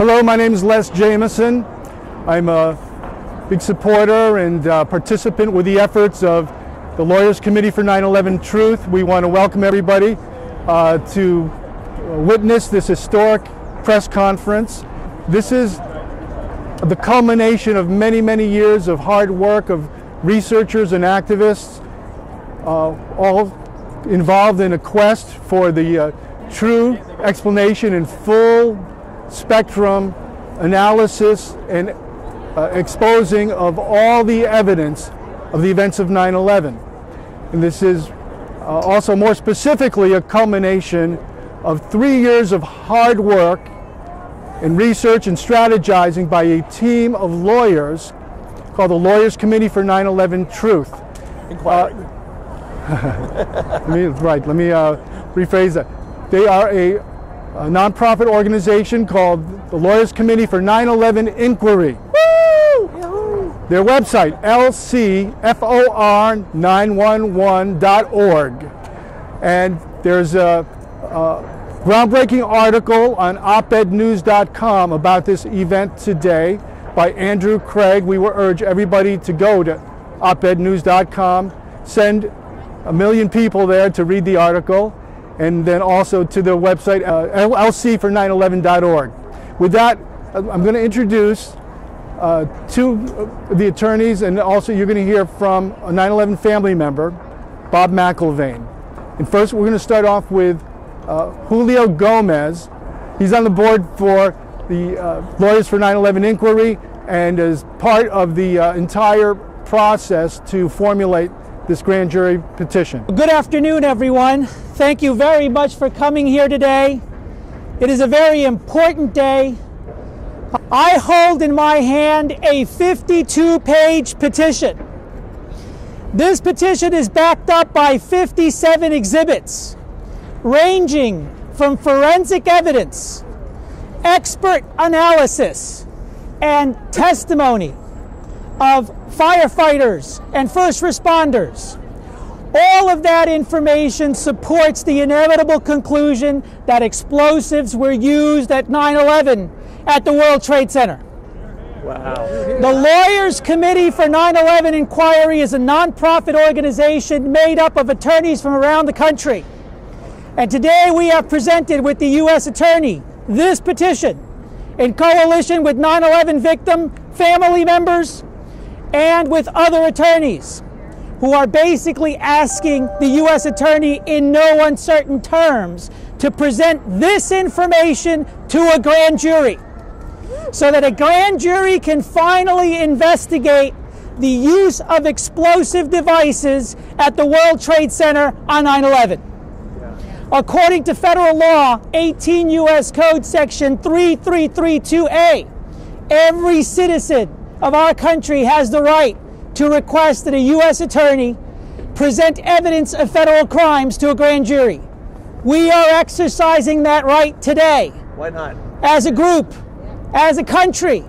Hello, my name is Les Jameson. I'm a big supporter and participant with the efforts of the Lawyers Committee for 9/11 Truth. We want to welcome everybody to witness this historic press conference. This is the culmination of many, many years of hard work of researchers and activists, all involved in a quest for the true explanation and full spectrum analysis and exposing of all the evidence of the events of 9/11. And this is also more specifically a culmination of 3 years of hard work and research and strategizing by a team of lawyers called the Lawyers Committee for 9/11 Truth. Inquiry. Let me rephrase that. They are a nonprofit organization called the Lawyers Committee for 9/11 Inquiry. Woo! Their website, lcfor911.org. And there's a groundbreaking article on opednews.com about this event today by Andrew Craig. We would urge everybody to go to opednews.com, send 1 million people there to read the article, and then also to the website lcfor911.org. With that, I'm going to introduce two of the attorneys, and also you're going to hear from a 9/11 family member, Bob McIlvaine. And first, we're going to start off with Julio Gomez. He's on the board for the Lawyers for 9/11 Inquiry and is part of the entire process to formulate this grand jury petition. Good afternoon, everyone. Thank you very much for coming here today. It is a very important day. I hold in my hand a 52-page petition. This petition is backed up by 57 exhibits, ranging from forensic evidence, expert analysis, and testimony of firefighters and first responders. All of that information supports the inevitable conclusion that explosives were used at 9/11 at the World Trade Center. Wow. The Lawyers Committee for 9/11 Inquiry is a nonprofit organization made up of attorneys from around the country. And today we have presented with the U.S. Attorney this petition in coalition with 9/11 victim family members and with other attorneys who are basically asking the U.S. Attorney in no uncertain terms to present this information to a grand jury so that a grand jury can finally investigate the use of explosive devices at the World Trade Center on 9/11. According to federal law, 18 U.S. Code Section 3332A, every citizen of our country has the right to request that a U.S. attorney present evidence of federal crimes to a grand jury. We are exercising that right today. Why not? As a group, as a country,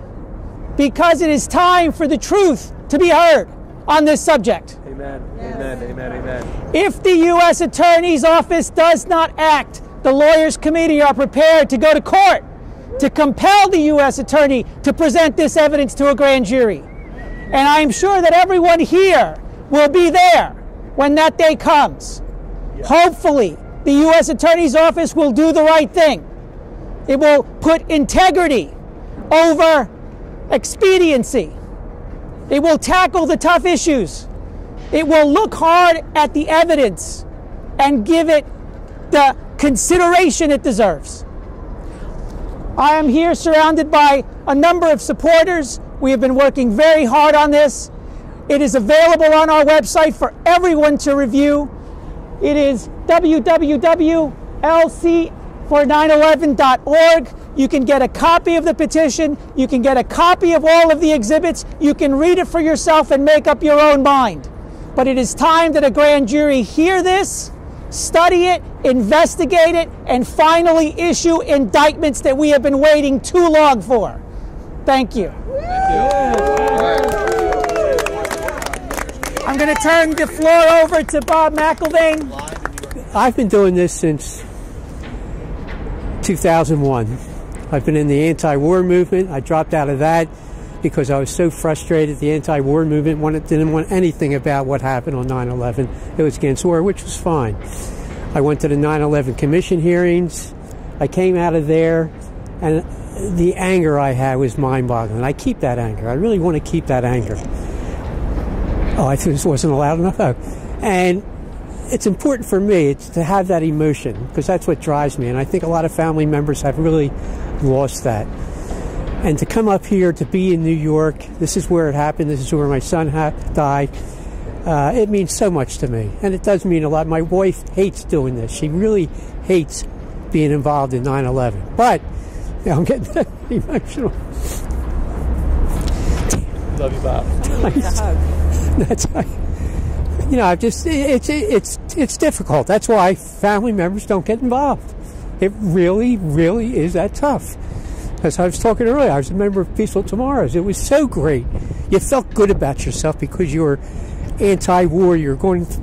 because it is time for the truth to be heard on this subject. Amen. Yes. Amen. Amen. Amen. If the U.S. Attorney's Office does not act, the Lawyers Committee are prepared to go to court to compel the U.S. Attorney to present this evidence to a grand jury. And I'm sure that everyone here will be there when that day comes. Yeah. Hopefully, the U.S. Attorney's Office will do the right thing. It will put integrity over expediency. It will tackle the tough issues. It will look hard at the evidence and give it the consideration it deserves. I am here surrounded by a number of supporters. We have been working very hard on this. It is available on our website for everyone to review. It is www.lcfor911.org. You can get a copy of the petition. You can get a copy of all of the exhibits. You can read it for yourself and make up your own mind. But it is time that a grand jury hear this, study it, investigate it, and finally issue indictments that we have been waiting too long for. Thank you. I'm going to turn the floor over to Bob McIlvaine. I've been doing this since 2001. I've been in the anti-war movement. I dropped out of that because I was so frustrated. The anti-war movement didn't want anything about what happened on 9/11. It was against war, which was fine. I went to the 9/11 Commission hearings. I came out of there, and the anger I had was mind-boggling. I keep that anger. I really want to keep that anger. Oh, I think this wasn't loud enough. Oh. And it's important for me to have that emotion because that's what drives me. And I think a lot of family members have really lost that. And to come up here, to be in New York, this is where it happened. This is where my son died. It means so much to me. And it does mean a lot. My wife hates doing this. She really hates being involved in 9/11. But, you know, I'm getting emotional. Love you, Bob. That's right. You know, it's difficult. That's why family members don't get involved. It really, really is that tough. As I was talking earlier, I was a member of Peaceful Tomorrows. It was so great. You felt good about yourself because you were anti-war. You're going to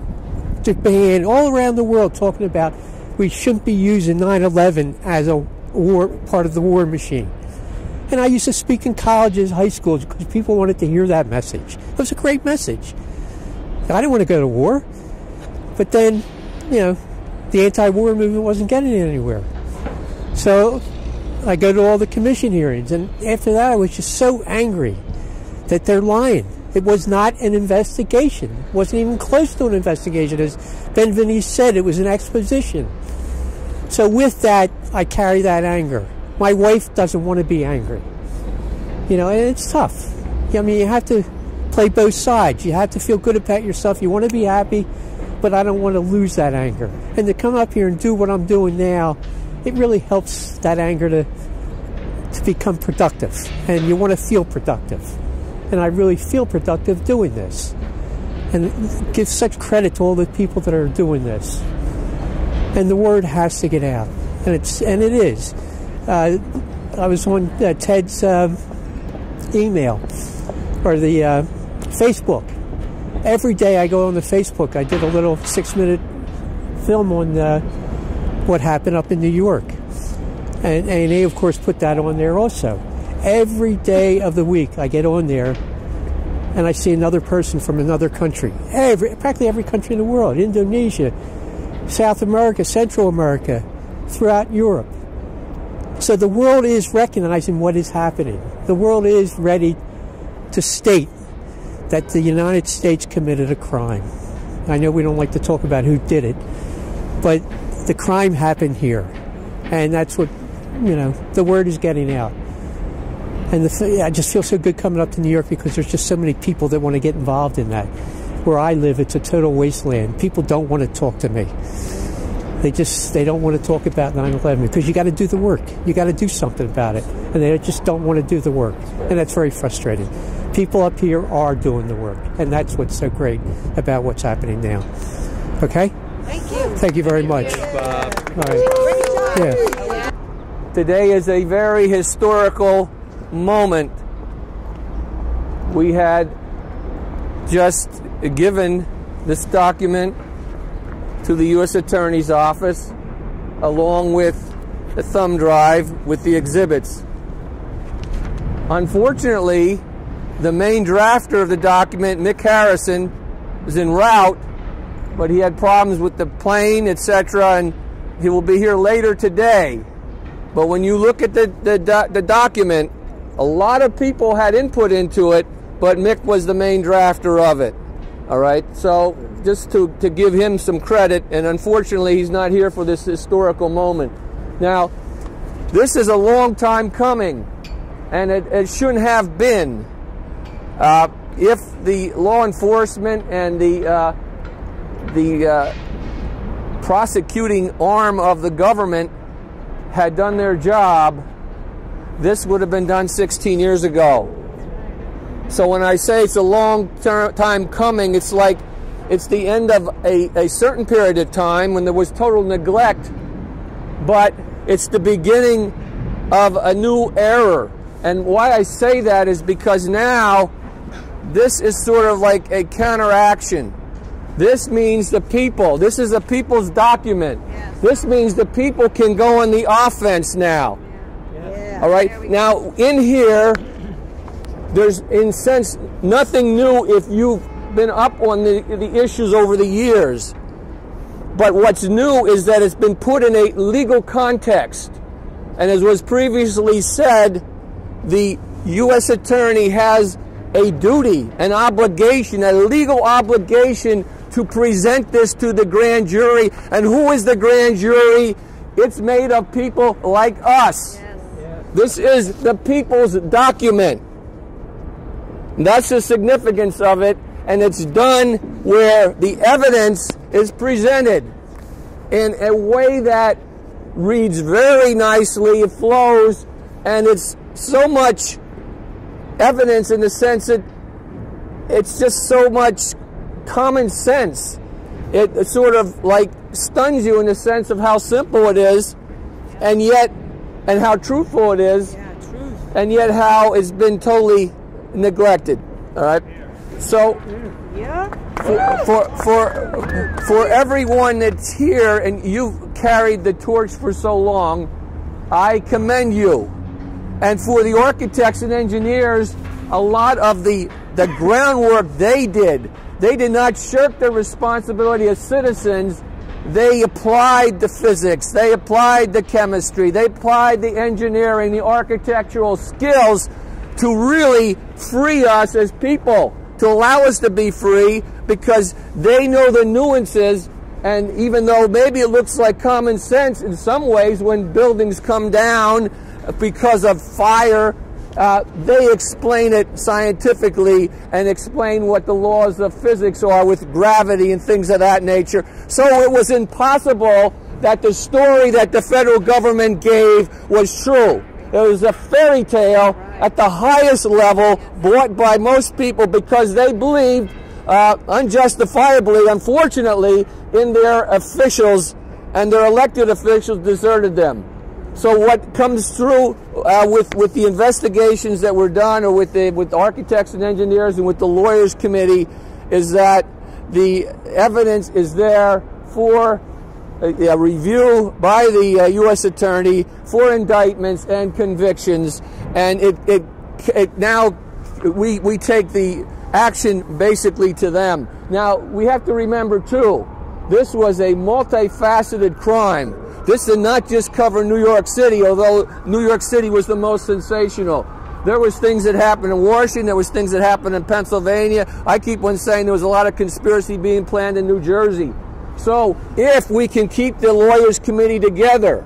Japan, all around the world, talking about we shouldn't be using 9/11 as a war, part of the war machine. And I used to speak in colleges, high schools, because people wanted to hear that message. It was a great message. I didn't want to go to war. But then, you know, the anti-war movement wasn't getting anywhere. So I go to all the commission hearings. And after that, I was just so angry that they're lying. It was not an investigation. It wasn't even close to an investigation. As Ben Venise said, it was an exposition. So with that, I carry that anger. My wife doesn't want to be angry. You know, and it's tough. I mean, you have to play both sides. You have to feel good about yourself. You want to be happy, but I don't want to lose that anger. And to come up here and do what I'm doing now, it really helps that anger to become productive. And you want to feel productive. And I really feel productive doing this. And give such credit to all the people that are doing this. And the word has to get out. And it is. I was on Ted's email, or the Facebook. Every day I go on the Facebook. I did a little 6-minute film on what happened up in New York. And they, of course, put that on there also. Every day of the week I get on there and I see another person from another country. Practically every country in the world. Indonesia, South America, Central America, throughout Europe. So the world is recognizing what is happening. The world is ready to state that the United States committed a crime. I know we don't like to talk about who did it, but the crime happened here. And that's what, you know, the word is getting out. And I just feel so good coming up to New York because there's just so many people that want to get involved in that. Where I live, it's a total wasteland. People don't want to talk to me. They don't want to talk about 9/11 because you got to do the work. You got to do something about it. And they just don't want to do the work. And that's very frustrating. People up here are doing the work. And that's what's so great about what's happening now. Okay? Thank you. Thank you very much. Bob. All right. Yeah. Today is a very historical moment. We had just given this document to the U.S. Attorney's Office along with the thumb drive with the exhibits. Unfortunately, the main drafter of the document, Mick Harrison, is en route, but he had problems with the plane, etc., and he will be here later today. But when you look at the document, a lot of people had input into it, but Mick was the main drafter of it. All right, so just to give him some credit, and unfortunately he's not here for this historical moment. Now, this is a long time coming, and it shouldn't have been. If the law enforcement and the prosecuting arm of the government had done their job, this would have been done 16 years ago. So when I say it's a long time coming, it's like it's the end of a certain period of time when there was total neglect, but it's the beginning of a new era. And why I say that is because now this is sort of like a counteraction. This means the people. This is a people's document. Yes. This means the people can go on the offense now. Yeah. All right. Now, in here, there's, in sense, nothing new if you've been up on the issues over the years. But what's new is that it's been put in a legal context. And as was previously said, the U.S. Attorney has a duty, an obligation, a legal obligation to present this to the grand jury. And who is the grand jury? It's made of people like us. Yes. This is the people's document. And that's the significance of it. And it's done where the evidence is presented in a way that reads very nicely, it flows, and it's so much evidence in the sense that it's just so much common sense. It sort of like stuns you in the sense of how simple it is, and yet, and how truthful it is, and yet how it's been totally neglected. All right. So, for everyone that's here, and you've carried the torch for so long, I commend you. And for the architects and engineers, a lot of the groundwork they did not shirk their responsibility as citizens. They applied the physics, they applied the chemistry, they applied the engineering, the architectural skills to really free us as people, to allow us to be free, because they know the nuances. And even though maybe it looks like common sense in some ways, when buildings come down because of fire, they explain it scientifically and explain what the laws of physics are with gravity and things of that nature. So it was impossible that the story that the federal government gave was true. It was a fairy tale at the highest level, bought by most people because they believed, unjustifiably, unfortunately, in their officials, and their elected officials deserted them. So what comes through with the investigations that were done, or with architects and engineers and with the lawyers committee, is that the evidence is there for a review by the U.S. Attorney for indictments and convictions, and now we take the action basically to them. Now, we have to remember too, this was a multifaceted crime. This did not just cover New York City, although New York City was the most sensational. There was things that happened in Washington, there was things that happened in Pennsylvania. I keep on saying there was a lot of conspiracy being planned in New Jersey. So if we can keep the Lawyers Committee together,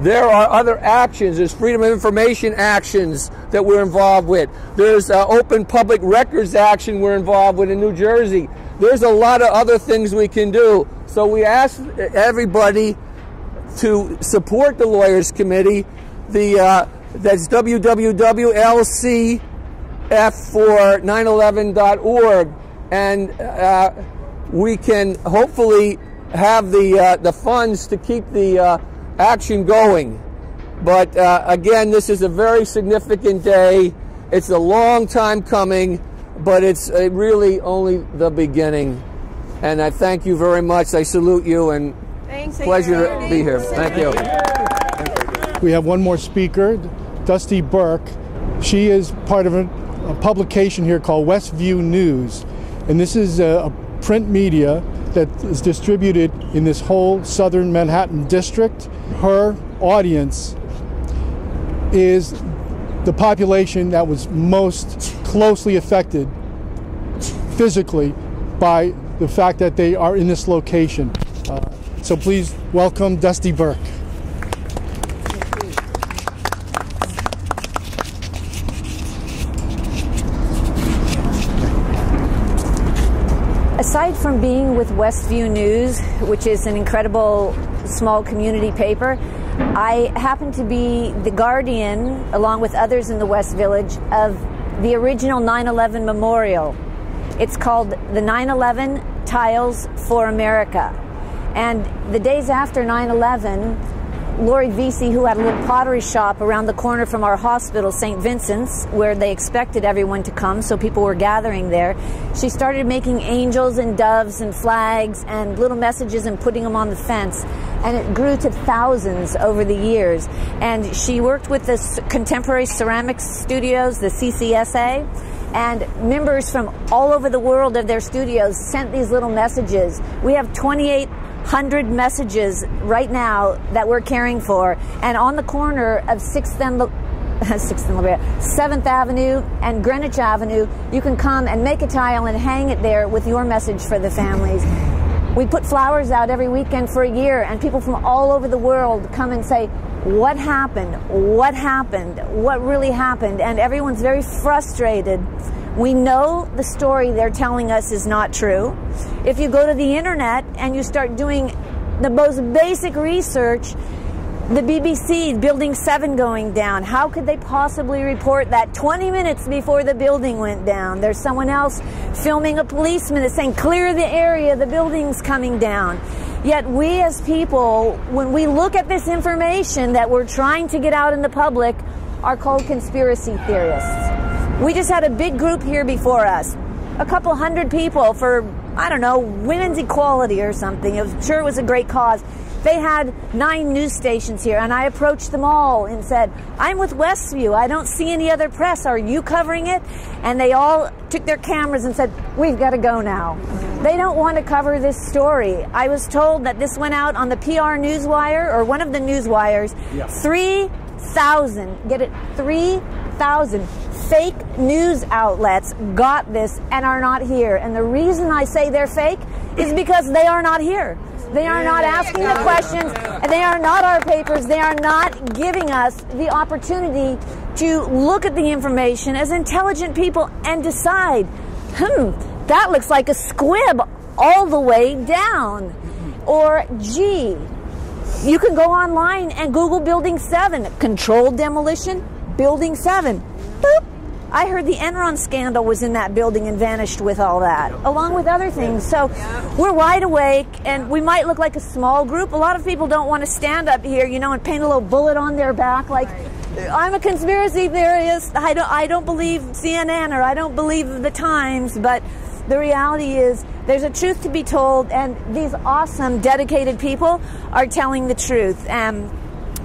there are other actions. There's Freedom of Information actions that we're involved with. There's Open Public Records action we're involved with in New Jersey. There's a lot of other things we can do. So we ask everybody to support the Lawyers Committee. That's www.lcf4911.org, and we can hopefully have the funds to keep the action going. But again, this is a very significant day. It's a long time coming, but it's really only the beginning. And I thank you very much. I salute you, and pleasure to be here. Thank you. We have one more speaker, Dusty Burke. She is part of a publication here called Westview News, and this is a print media that is distributed in this whole southern Manhattan district. Her audience is the population that was most closely affected physically by the fact that they are in this location. So please welcome Dusty Burke. Aside from being with Westview News, which is an incredible small community paper, I happen to be the guardian, along with others in the West Village, of the original 9/11 memorial. It's called the 9/11 Tiles for America. And the days after 9/11, Lori Vesey, who had a little pottery shop around the corner from our hospital, St. Vincent's, where they expected everyone to come, so people were gathering there. She started making angels and doves and flags and little messages and putting them on the fence. And it grew to thousands over the years. And she worked with the Contemporary Ceramics Studios, the CCSA, and members from all over the world of their studios sent these little messages. We have 2,800 messages right now that we're caring for. And on the corner of 7th Avenue and Greenwich Avenue, you can come and make a tile and hang it there with your message for the families. We put flowers out every weekend for a year, and people from all over the world come and say, what happened? What happened? What really happened? And everyone's very frustrated. We know the story they're telling us is not true. If you go to the internet and you start doing the most basic research, the BBC, Building 7 going down, how could they possibly report that 20 minutes before the building went down? There's someone else filming a policeman that's saying, clear the area, the building's coming down. Yet we as people, when we look at this information that we're trying to get out in the public, are called conspiracy theorists. We just had a big group here before us, a couple hundred people for, I don't know, women's equality or something. I'm sure it was a great cause. They had 9 news stations here, and I approached them all and said, I'm with Westview. I don't see any other press. Are you covering it? And they all took their cameras and said, we've got to go now. They don't want to cover this story. I was told that this went out on the PR Newswire, or one of the newswires. Yeah. 3,000, get it, 3,000 fake news outlets got this and are not here. And the reason I say they're fake is because they are not here. They are not asking the questions, and they are not our papers. They are not giving us the opportunity to look at the information as intelligent people and decide, that looks like a squib all the way down. Or, gee, you can go online and Google Building 7, controlled demolition, Building 7. Boop. I heard the Enron scandal was in that building and vanished with all that, along with other things. So we're wide awake, and we might look like a small group. A lot of people don't want to stand up here, you know, and paint a little bullet on their back like, I'm a conspiracy theorist, I don't believe CNN, or I don't believe the Times. But the reality is there's a truth to be told, and these awesome, dedicated people are telling the truth.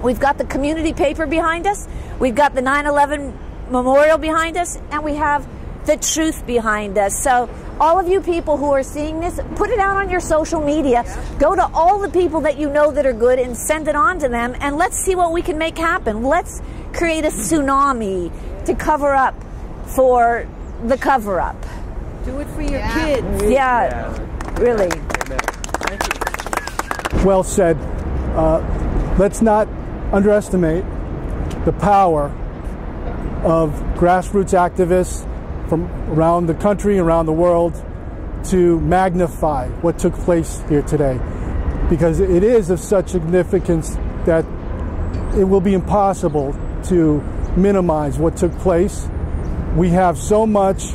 We've got the community paper behind us. We've got the 9/11 memorial behind us, and we have the truth behind us. So all of you people who are seeing this, put it out on your social media. Go to all the people that you know that are good and send it on to them, and let's see what we can make happen. Let's create a tsunami to cover up for the cover-up. Do it for your kids. Yeah, really. Thank you. Well said. Let's not underestimate the power of grassroots activists from around the country, around the world, to magnify what took place here today. Because it is of such significance that it will be impossible to minimize what took place. We have so much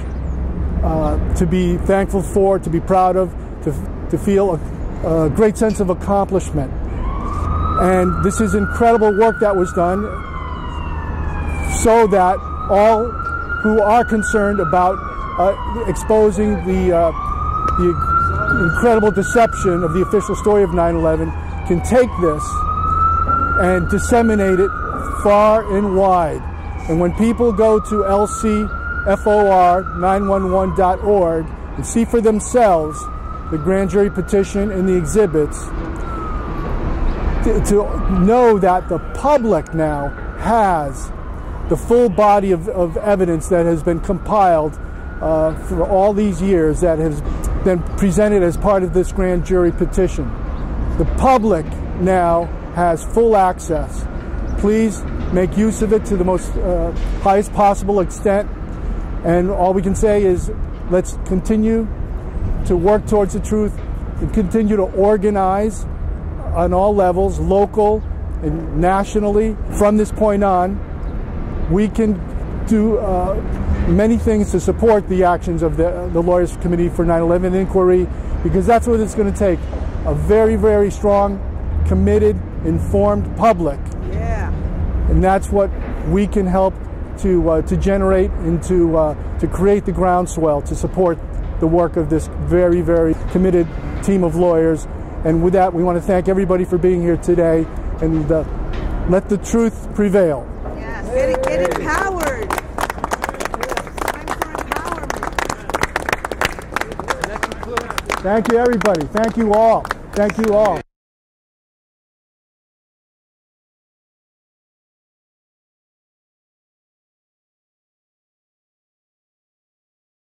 to be thankful for, to be proud of, to feel a great sense of accomplishment. And this is incredible work that was done, so that all who are concerned about exposing the incredible deception of the official story of 9/11 can take this and disseminate it far and wide. And when people go to lcfor911.org and see for themselves the grand jury petition and the exhibits, to know that the public now has the full body of evidence that has been compiled for all these years, that has been presented as part of this grand jury petition. The public now has full access. Please make use of it to the most highest possible extent. And all we can say is, let's continue to work towards the truth and continue to organize on all levels, local and nationally. From this point on, we can do many things to support the actions of the Lawyers Committee for 9/11 Inquiry, because that's what it's going to take. A very, very strong, committed informed public. Yeah. And that's what we can help to generate and to create the groundswell to support the work of this very, very committed team of lawyers. And with that, we want to thank everybody for being here today, and let the truth prevail. Yes. Get empowered. Time for empowerment. Thank you, everybody. Thank you all. Thank you all.